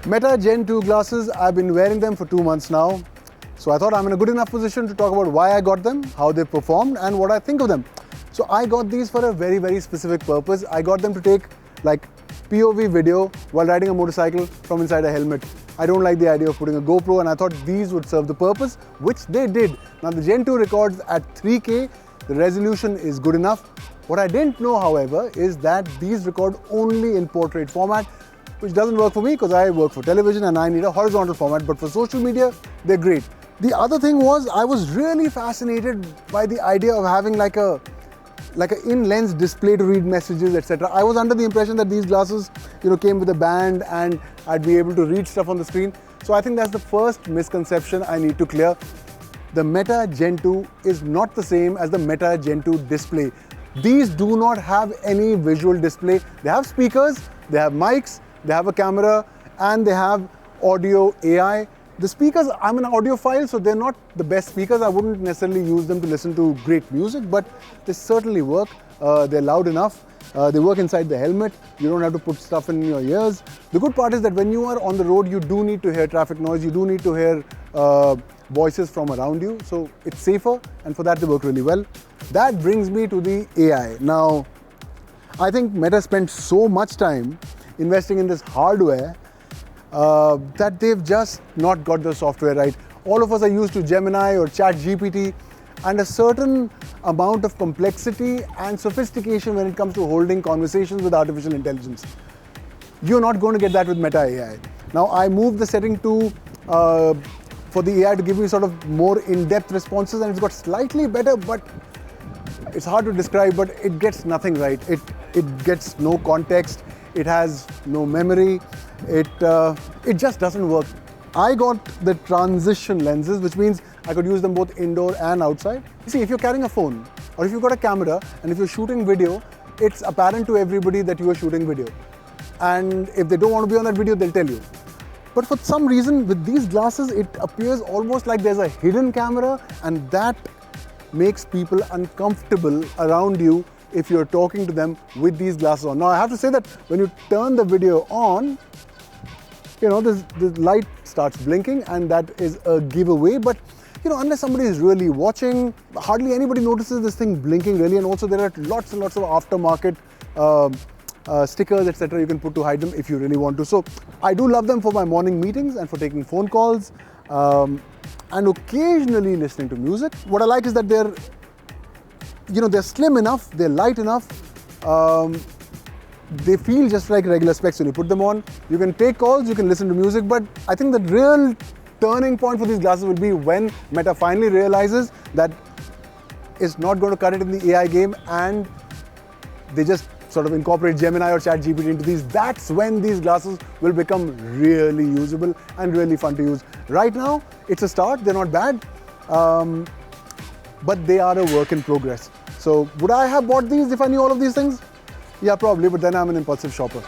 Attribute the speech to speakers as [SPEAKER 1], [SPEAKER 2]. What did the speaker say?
[SPEAKER 1] Meta Gen 2 glasses, I've been wearing them for 2 months now. So I thought I'm in a good enough position to talk about why I got them, how they performed, and what I think of them. So I got these for a very, very specific purpose. I got them to take like POV video while riding a motorcycle from inside a helmet. I don't like the idea of putting a GoPro, and I thought these would serve the purpose, which they did. Now the Gen 2 records at 3K, the resolution is good enough. What I didn't know, however, is that these record only in portrait format, which doesn't work for me because I work for television and I need a horizontal format, but for social media, they're great. The other thing was, I was really fascinated by the idea of having like a in-lens display to read messages, etc. I was under the impression that these glasses, came with a band and I'd be able to read stuff on the screen. So I think that's the first misconception I need to clear. The Meta Gen 2 is not the same as the Meta Gen 2 display. These do not have any visual display. They have speakers, they have mics, they have a camera, and they have audio AI. The speakers, I'm an audiophile, so they're not the best speakers. I wouldn't necessarily use them to listen to great music, but they certainly work. They're loud enough. They work inside the helmet. You don't have to put stuff in your ears. The good part is that when you are on the road, you do need to hear traffic noise. You do need to hear voices from around you. So it's safer, and for that they work really well. That brings me to the AI. Now, I think Meta spent so much time investing in this hardware that they've just not got the software right. All of us are used to Gemini or ChatGPT, and a certain amount of complexity and sophistication when it comes to holding conversations with artificial intelligence. You're not going to get that with Meta AI. Now, I moved the setting to for the AI to give me sort of more in-depth responses, and it's got slightly better, but it's hard to describe, but it gets nothing right. It gets no context. It has no memory. It just doesn't work. I got the transition lenses, which means I could use them both indoor and outside. You see, if you're carrying a phone, or if you've got a camera, and if you're shooting video, it's apparent to everybody that you are shooting video. And if they don't want to be on that video, they'll tell you. But for some reason, with these glasses, it appears almost like there's a hidden camera, and that makes people uncomfortable around you if you're talking to them with these glasses on. Now, I have to say that when you turn the video on, the light starts blinking, and that is a giveaway. But unless somebody is really watching, hardly anybody notices this thing blinking really. And also there are lots and lots of aftermarket stickers, etc. you can put to hide them if you really want to. So I do love them for my morning meetings and for taking phone calls and occasionally listening to music. What I like is that they're slim enough, they're light enough. They feel just like regular specs when you put them on. You can take calls, you can listen to music, but I think the real turning point for these glasses will be when Meta finally realizes that it's not going to cut it in the AI game, and they just sort of incorporate Gemini or ChatGPT into these. That's when these glasses will become really usable and really fun to use. Right now, it's a start, they're not bad, but they are a work in progress. So would I have bought these if I knew all of these things? Yeah, probably, but then I'm an impulsive shopper.